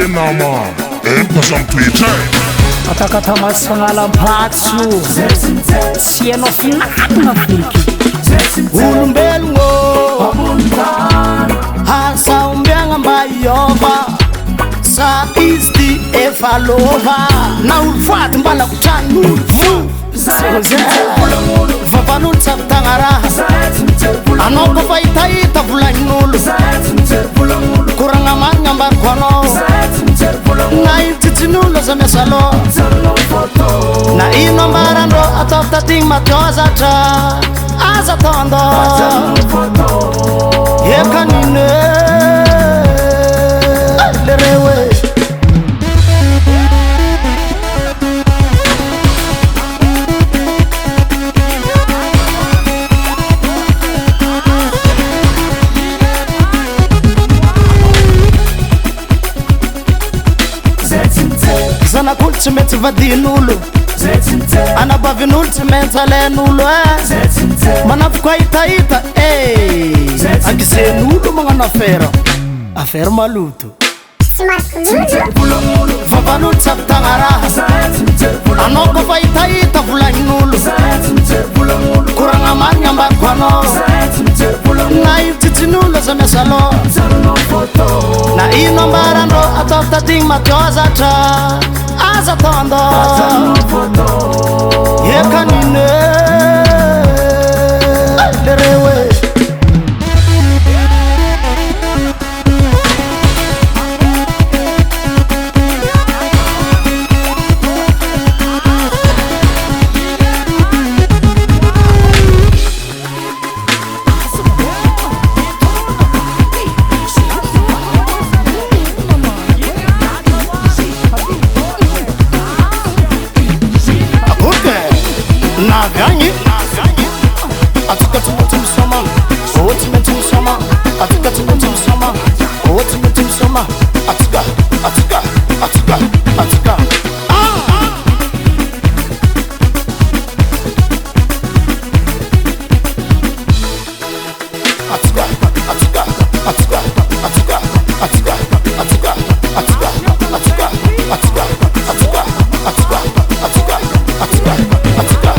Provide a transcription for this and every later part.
nama empazam toetra atakatamatsy fagnalam-patso tsy anao finarina finiky olombelogno hasaombiagna mba iova sa izy ty efa lova na olo voady mbalako tranon'olo vavan'olo tsy avitagna raha anao ko fa hitahita volagnin'olo koragna marigna ambariko anao na ino tsitsin'olo aza miasa loha na ino ambarandrô ataoko tatigny matiozatra aza tandô ekanine lerewe zanak'olo tsy maintsy vadin'olo anabavin'olo tsy maintsy alain'olo manafoko ahitahita agisen'olo magnano affaire maloto vavan'olo tsy avitagna raha anao ko fa hitahita volagnin'olo koragna marigna ambariko anao na ino tsitsin'olo aza miasa loha na ino ambarandrô ataoko tatigny matiozatra aza tandô ekanine lerewe naganye atikatsimatimsoma otimetimsoma atikatsimatimsoma otimetimsoma atika atika atika atika atika atika atika atika atika atika atika atika atika atika atika atika atika atika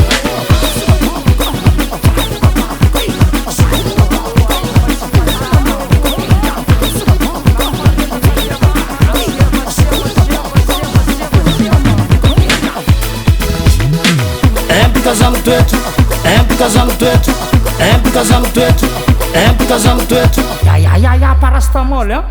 ya parastamol